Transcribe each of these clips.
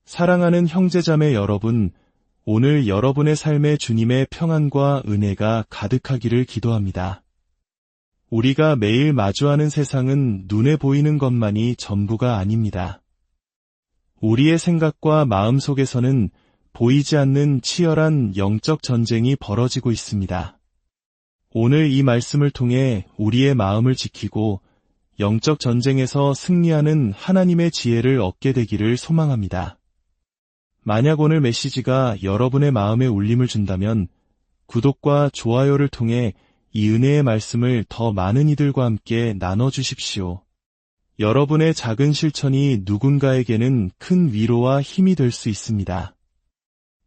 사랑하는 형제자매 여러분, 오늘 여러분의 삶에 주님의 평안과 은혜가 가득하기를 기도합니다. 우리가 매일 마주하는 세상은 눈에 보이는 것만이 전부가 아닙니다. 우리의 생각과 마음 속에서는 보이지 않는 치열한 영적 전쟁이 벌어지고 있습니다. 오늘 이 말씀을 통해 우리의 마음을 지키고 영적 전쟁에서 승리하는 하나님의 지혜를 얻게 되기를 소망합니다. 만약 오늘 메시지가 여러분의 마음에 울림을 준다면 구독과 좋아요를 통해 이 은혜의 말씀을 더 많은 이들과 함께 나눠주십시오. 여러분의 작은 실천이 누군가에게는 큰 위로와 힘이 될 수 있습니다.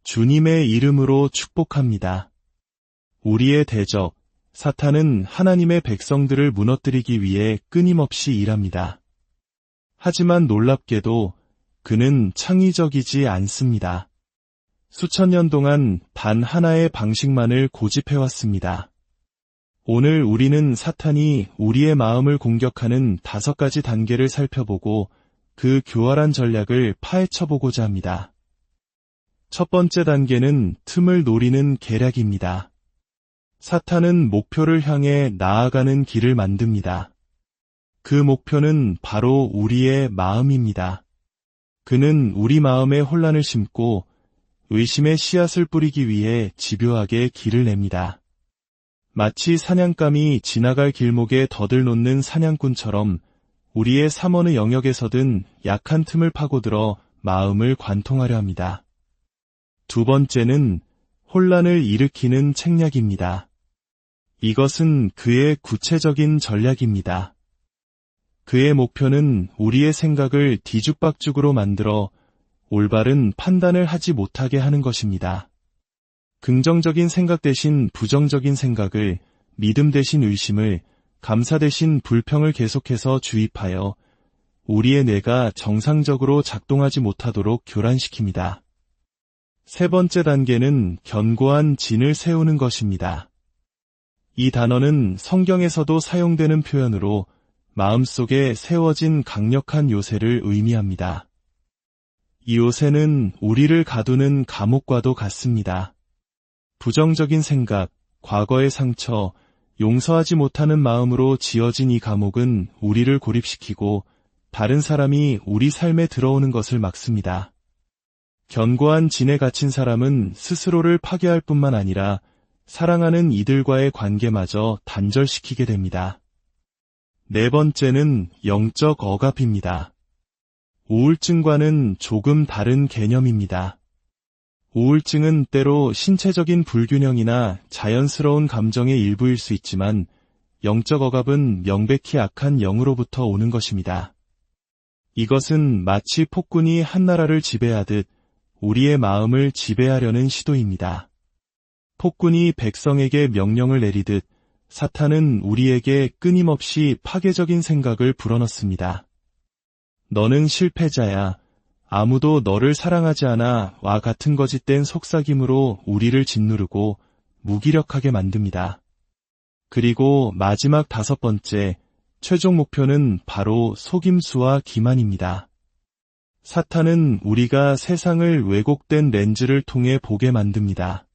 주님의 이름으로 축복합니다. 우리의 대적, 사탄은 하나님의 백성들을 무너뜨리기 위해 끊임없이 일합니다. 하지만 놀랍게도 그는 창의적이지 않습니다. 수천 년 동안 단 하나의 방식만을 고집해왔습니다. 오늘 우리는 사탄이 우리의 마음을 공격하는 5가지 단계를 살펴보고 그 교활한 전략을 파헤쳐보고자 합니다. 첫 번째 단계는 틈을 노리는 계략입니다. 사탄은 목표를 향해 나아가는 길을 만듭니다. 그 목표는 바로 우리의 마음입니다. 그는 우리 마음에 혼란을 심고 의심의 씨앗을 뿌리기 위해 집요하게 길을 냅니다. 마치 사냥감이 지나갈 길목에 덫을 놓는 사냥꾼처럼 우리의 삼원의 영역에서든 약한 틈을 파고들어 마음을 관통하려 합니다. 두 번째는 혼란을 일으키는 책략입니다. 이것은 그의 구체적인 전략입니다. 그의 목표는 우리의 생각을 뒤죽박죽으로 만들어 올바른 판단을 하지 못하게 하는 것입니다. 긍정적인 생각 대신 부정적인 생각을, 믿음 대신 의심을, 감사 대신 불평을 계속해서 주입하여 우리의 뇌가 정상적으로 작동하지 못하도록 교란시킵니다. 세 번째 단계는 견고한 진을 세우는 것입니다. 이 단어는 성경에서도 사용되는 표현으로 마음속에 세워진 강력한 요새를 의미합니다. 이 요새는 우리를 가두는 감옥과도 같습니다. 부정적인 생각, 과거의 상처, 용서하지 못하는 마음으로 지어진 이 감옥은 우리를 고립시키고 다른 사람이 우리 삶에 들어오는 것을 막습니다. 견고한 진에 갇힌 사람은 스스로를 파괴할 뿐만 아니라 사랑하는 이들과의 관계마저 단절시키게 됩니다. 네 번째는 영적 억압입니다. 우울증과는 조금 다른 개념입니다. 우울증은 때로 신체적인 불균형이나 자연스러운 감정의 일부일 수 있지만 영적 억압은 명백히 악한 영으로부터 오는 것입니다. 이것은 마치 폭군이 한 나라를 지배하듯 우리의 마음을 지배하려는 시도입니다. 폭군이 백성에게 명령을 내리듯 사탄은 우리에게 끊임없이 파괴적인 생각을 불어넣습니다. 너는 실패자야. 아무도 너를 사랑하지 않아 와 같은 거짓된 속삭임으로 우리를 짓누르고 무기력하게 만듭니다. 그리고 마지막 5번째, 최종 목표는 바로 속임수와 기만입니다. 사탄은 우리가 세상을 왜곡된 렌즈를 통해 보게 만듭니다.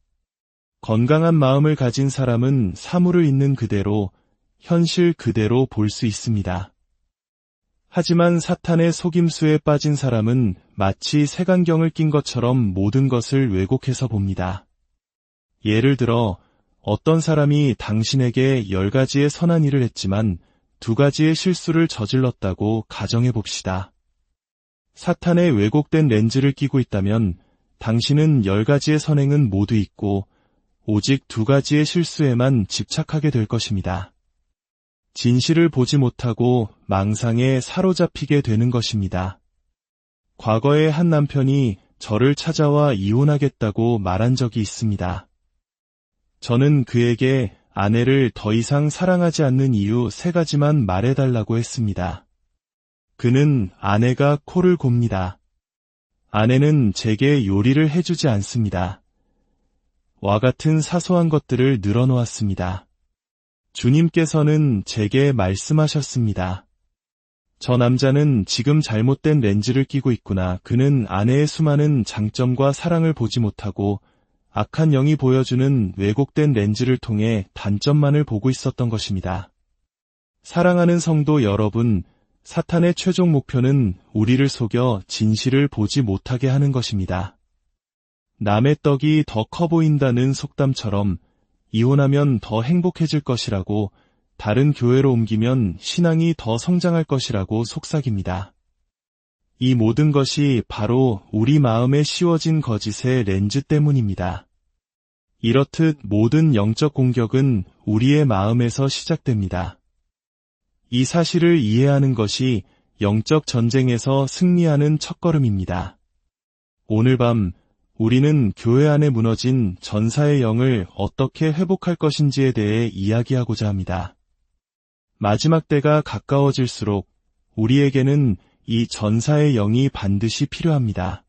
건강한 마음을 가진 사람은 사물을 있는 그대로, 현실 그대로 볼 수 있습니다. 하지만 사탄의 속임수에 빠진 사람은 마치 색안경을 낀 것처럼 모든 것을 왜곡해서 봅니다. 예를 들어 어떤 사람이 당신에게 10가지의 선한 일을 했지만 2가지의 실수를 저질렀다고 가정해 봅시다. 사탄의 왜곡된 렌즈를 끼고 있다면 당신은 10가지의 선행은 모두 잊고 오직 2가지의 실수에만 집착하게 될 것입니다. 진실을 보지 못하고 망상에 사로잡히게 되는 것입니다. 과거에 한 남편이 저를 찾아와 이혼하겠다고 말한 적이 있습니다. 저는 그에게 아내를 더 이상 사랑하지 않는 이유 3가지만 말해달라고 했습니다. 그는 아내가 코를 곱니다. 아내는 제게 요리를 해주지 않습니다. 와 같은 사소한 것들을 늘어놓았습니다. 주님께서는 제게 말씀하셨습니다. 저 남자는 지금 잘못된 렌즈를 끼고 있구나. 그는 아내의 수많은 장점과 사랑을 보지 못하고 악한 영이 보여주는 왜곡된 렌즈를 통해 단점만을 보고 있었던 것입니다. 사랑하는 성도 여러분, 사탄의 최종 목표는 우리를 속여 진실을 보지 못하게 하는 것입니다. 남의 떡이 더 커 보인다는 속담처럼 이혼하면 더 행복해질 것이라고, 다른 교회로 옮기면 신앙이 더 성장할 것이라고 속삭입니다. 이 모든 것이 바로 우리 마음에 씌워진 거짓의 렌즈 때문입니다. 이렇듯 모든 영적 공격은 우리의 마음에서 시작됩니다. 이 사실을 이해하는 것이 영적 전쟁에서 승리하는 첫걸음입니다. 오늘 밤 우리는 교회 안에 무너진 전사의 영을 어떻게 회복할 것인지에 대해 이야기하고자 합니다. 마지막 때가 가까워질수록 우리에게는 이 전사의 영이 반드시 필요합니다.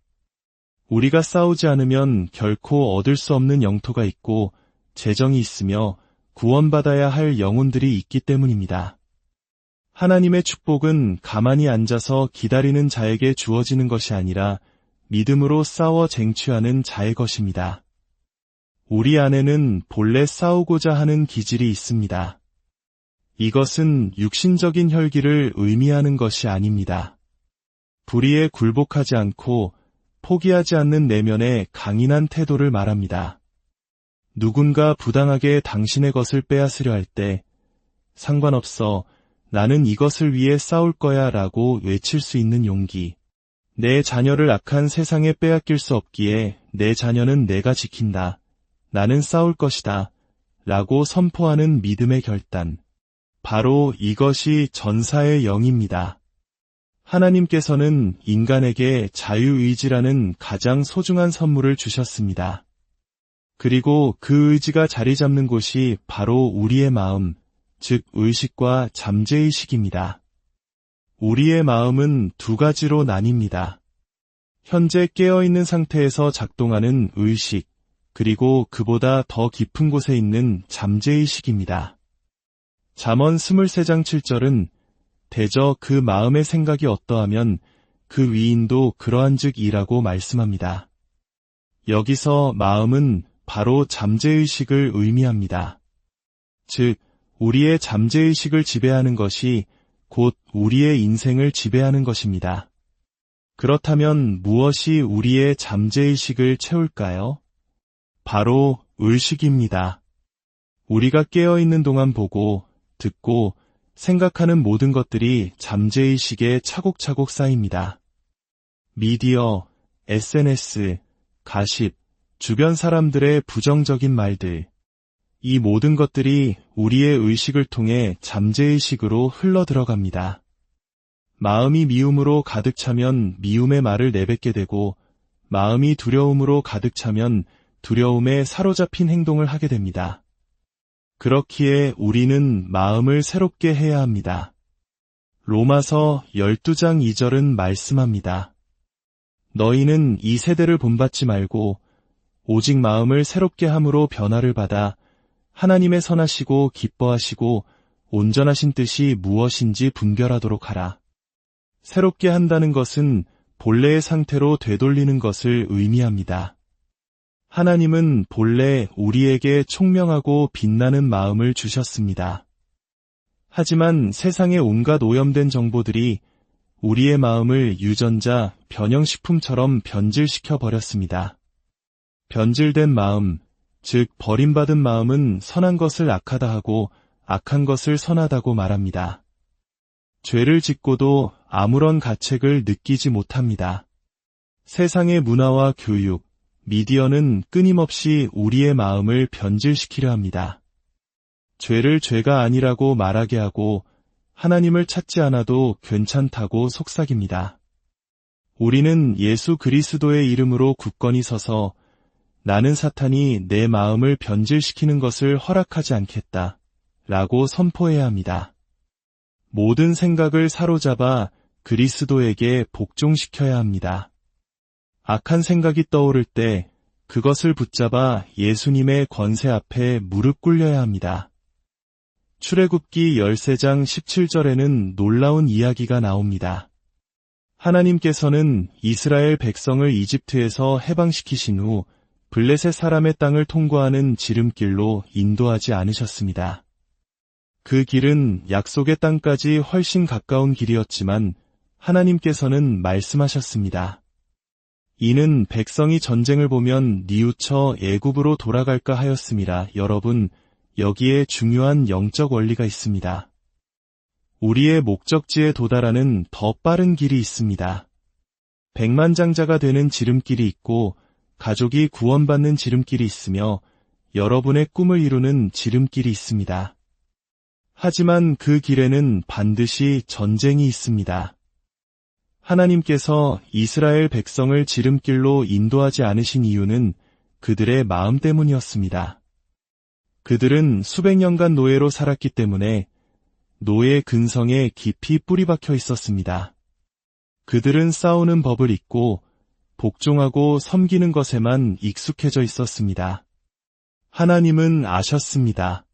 우리가 싸우지 않으면 결코 얻을 수 없는 영토가 있고 재정이 있으며 구원받아야 할 영혼들이 있기 때문입니다. 하나님의 축복은 가만히 앉아서 기다리는 자에게 주어지는 것이 아니라 믿음으로 싸워 쟁취하는 자의 것입니다. 우리 안에는 본래 싸우고자 하는 기질이 있습니다. 이것은 육신적인 혈기를 의미하는 것이 아닙니다. 불의에 굴복하지 않고 포기하지 않는 내면의 강인한 태도를 말합니다. 누군가 부당하게 당신의 것을 빼앗으려 할 때 상관없어, 나는 이것을 위해 싸울 거야 라고 외칠 수 있는 용기. 내 자녀를 악한 세상에 빼앗길 수 없기에 내 자녀는 내가 지킨다. 나는 싸울 것이다. 라고 선포하는 믿음의 결단. 바로 이것이 전사의 영입니다. 하나님께서는 인간에게 자유의지라는 가장 소중한 선물을 주셨습니다. 그리고 그 의지가 자리 잡는 곳이 바로 우리의 마음, 즉 의식과 잠재의식입니다. 우리의 마음은 두 가지로 나뉩니다. 현재 깨어있는 상태에서 작동하는 의식, 그리고 그보다 더 깊은 곳에 있는 잠재의식입니다. 잠언 23장 7절은 대저 그 마음의 생각이 어떠하면 그 위인도 그러한즉이라고 말씀합니다. 여기서 마음은 바로 잠재의식을 의미합니다. 즉, 우리의 잠재의식을 지배하는 것이 곧 우리의 인생을 지배하는 것입니다. 그렇다면 무엇이 우리의 잠재의식을 채울까요? 바로 의식입니다. 우리가 깨어있는 동안 보고, 듣고, 생각하는 모든 것들이 잠재의식에 차곡차곡 쌓입니다. 미디어, SNS, 가십, 주변 사람들의 부정적인 말들, 이 모든 것들이 우리의 의식을 통해 잠재의식으로 흘러들어갑니다. 마음이 미움으로 가득 차면 미움의 말을 내뱉게 되고, 마음이 두려움으로 가득 차면 두려움에 사로잡힌 행동을 하게 됩니다. 그렇기에 우리는 마음을 새롭게 해야 합니다. 로마서 12장 2절은 말씀합니다. 너희는 이 세대를 본받지 말고 오직 마음을 새롭게 함으로 변화를 받아 하나님의 선하시고 기뻐하시고 온전하신 뜻이 무엇인지 분별하도록 하라. 새롭게 한다는 것은 본래의 상태로 되돌리는 것을 의미합니다. 하나님은 본래 우리에게 총명하고 빛나는 마음을 주셨습니다. 하지만 세상의 온갖 오염된 정보들이 우리의 마음을 유전자, 변형식품처럼 변질시켜 버렸습니다. 변질된 마음, 즉 버림받은 마음은 선한 것을 악하다 하고 악한 것을 선하다고 말합니다. 죄를 짓고도 아무런 가책을 느끼지 못합니다. 세상의 문화와 교육, 미디어는 끊임없이 우리의 마음을 변질시키려 합니다. 죄를 죄가 아니라고 말하게 하고 하나님을 찾지 않아도 괜찮다고 속삭입니다. 우리는 예수 그리스도의 이름으로 굳건히 서서 나는 사탄이 내 마음을 변질시키는 것을 허락하지 않겠다 라고 선포해야 합니다. 모든 생각을 사로잡아 그리스도에게 복종시켜야 합니다. 악한 생각이 떠오를 때 그것을 붙잡아 예수님의 권세 앞에 무릎 꿇려야 합니다. 출애굽기 13장 17절에는 놀라운 이야기가 나옵니다. 하나님께서는 이스라엘 백성을 이집트에서 해방시키신 후 블레셋 사람의 땅을 통과하는 지름길로 인도하지 않으셨습니다. 그 길은 약속의 땅까지 훨씬 가까운 길이었지만 하나님께서는 말씀하셨습니다. 이는 백성이 전쟁을 보면 뉘우쳐 애굽으로 돌아갈까 하였음이라. 여러분, 여기에 중요한 영적 원리가 있습니다. 우리의 목적지에 도달하는 더 빠른 길이 있습니다. 백만장자가 되는 지름길이 있고 가족이 구원받는 지름길이 있으며 여러분의 꿈을 이루는 지름길이 있습니다. 하지만 그 길에는 반드시 전쟁이 있습니다. 하나님께서 이스라엘 백성을 지름길로 인도하지 않으신 이유는 그들의 마음 때문이었습니다. 그들은 수백 년간 노예로 살았기 때문에 노예 근성에 깊이 뿌리박혀 있었습니다. 그들은 싸우는 법을 잊고 복종하고 섬기는 것에만 익숙해져 있었습니다. 하나님은 아셨습니다.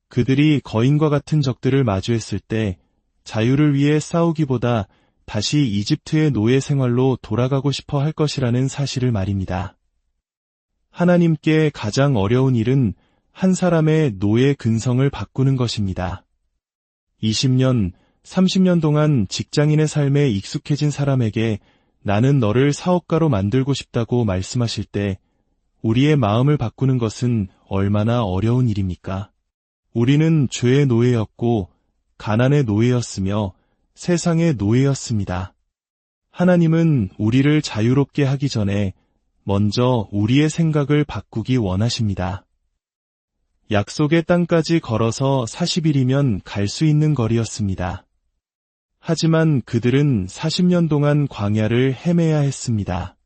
그들이 거인과 같은 적들을 마주했을 때 자유를 위해 싸우기보다 다시 이집트의 노예 생활로 돌아가고 싶어 할 것이라는 사실을 말입니다. 하나님께 가장 어려운 일은 한 사람의 노예 근성을 바꾸는 것입니다. 20년, 30년 동안 직장인의 삶에 익숙해진 사람에게 나는 너를 사업가로 만들고 싶다고 말씀하실 때 우리의 마음을 바꾸는 것은 얼마나 어려운 일입니까? 우리는 죄의 노예였고 가난의 노예였으며 세상의 노예였습니다. 하나님은 우리를 자유롭게 하기 전에 먼저 우리의 생각을 바꾸기 원하십니다. 약속의 땅까지 걸어서 40일이면 갈 수 있는 거리였습니다. 하지만 그들은 40년 동안 광야를 헤매야 했습니다.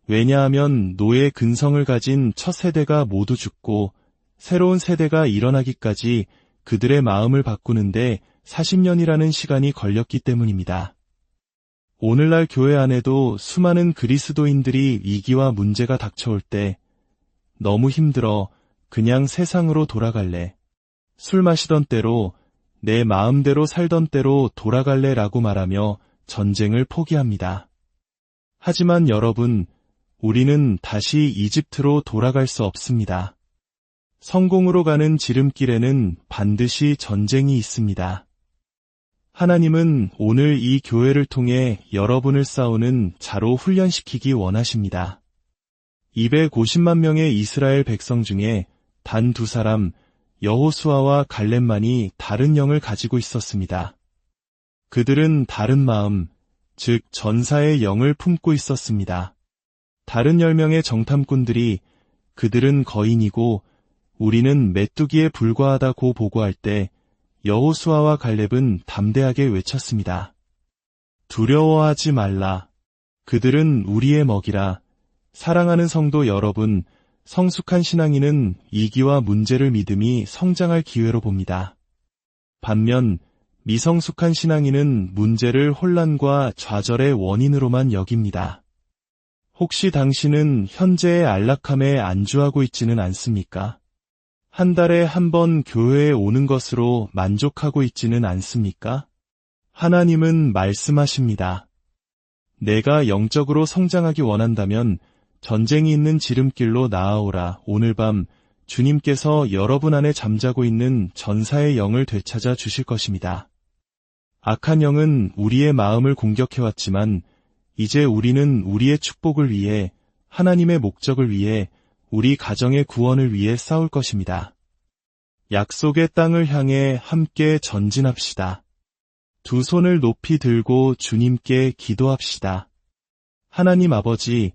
왜냐하면 노예 근성을 가진 첫 세대가 모두 죽고 새로운 세대가 일어나기까지 그들의 마음을 바꾸는데 40년이라는 시간이 걸렸기 때문입니다. 오늘날 교회 안에도 수많은 그리스도인들이 위기와 문제가 닥쳐올 때 너무 힘들어 그냥 세상으로 돌아갈래. 술 마시던 때로 내 마음대로 살던 때로 돌아갈래 라고 말하며 전쟁을 포기합니다. 하지만 여러분, 우리는 다시 이집트로 돌아갈 수 없습니다. 성공으로 가는 지름길에는 반드시 전쟁이 있습니다. 하나님은 오늘 이 교회를 통해 여러분을 싸우는 자로 훈련시키기 원하십니다. 250만 명의 이스라엘 백성 중에 단 2사람, 여호수아와 갈렙만이 다른 영을 가지고 있었습니다. 그들은 다른 마음, 즉 전사의 영을 품고 있었습니다. 다른 10명의 정탐꾼들이 그들은 거인이고 우리는 메뚜기에 불과하다고 보고할 때 여호수아와 갈렙은 담대하게 외쳤습니다. 두려워하지 말라. 그들은 우리의 먹이라. 사랑하는 성도 여러분, 성숙한 신앙인은 위기와 문제를 믿음이 성장할 기회로 봅니다. 반면 미성숙한 신앙인은 문제를 혼란과 좌절의 원인으로만 여깁니다. 혹시 당신은 현재의 안락함에 안주하고 있지는 않습니까? 한 달에 한 번 교회에 오는 것으로 만족하고 있지는 않습니까? 하나님은 말씀하십니다. 내가 영적으로 성장하기 원한다면 전쟁이 있는 지름길로 나아오라. 오늘 밤 주님께서 여러분 안에 잠자고 있는 전사의 영을 되찾아 주실 것입니다. 악한 영은 우리의 마음을 공격해왔지만 이제 우리는 우리의 축복을 위해, 하나님의 목적을 위해, 우리 가정의 구원을 위해 싸울 것입니다. 약속의 땅을 향해 함께 전진합시다. 두 손을 높이 들고 주님께 기도합시다. 하나님 아버지,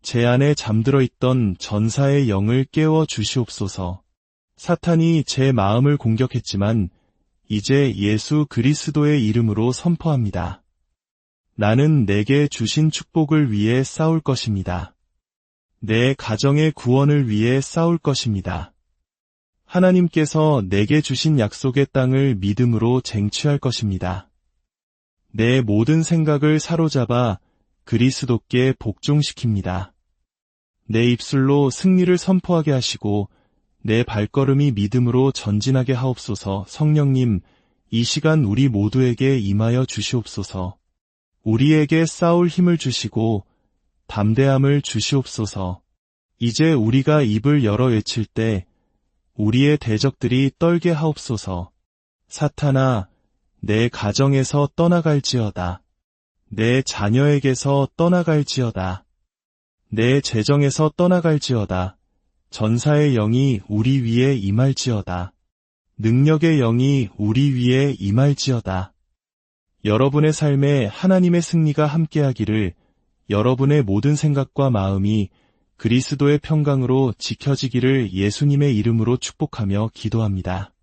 제 안에 잠들어 있던 전사의 영을 깨워 주시옵소서. 사탄이 제 마음을 공격했지만 이제 예수 그리스도의 이름으로 선포합니다. 나는 내게 주신 축복을 위해 싸울 것입니다. 내 가정의 구원을 위해 싸울 것입니다. 하나님께서 내게 주신 약속의 땅을 믿음으로 쟁취할 것입니다. 내 모든 생각을 사로잡아 그리스도께 복종시킵니다. 내 입술로 승리를 선포하게 하시고 내 발걸음이 믿음으로 전진하게 하옵소서. 성령님, 이 시간 우리 모두에게 임하여 주시옵소서. 우리에게 싸울 힘을 주시고 담대함을 주시옵소서. 이제 우리가 입을 열어 외칠 때 우리의 대적들이 떨게 하옵소서. 사탄아, 내 가정에서 떠나갈지어다. 내 자녀에게서 떠나갈지어다. 내 재정에서 떠나갈지어다. 전사의 영이 우리 위에 임할지어다. 능력의 영이 우리 위에 임할지어다. 여러분의 삶에 하나님의 승리가 함께하기를, 여러분의 모든 생각과 마음이 그리스도의 평강으로 지켜지기를 예수님의 이름으로 축복하며 기도합니다.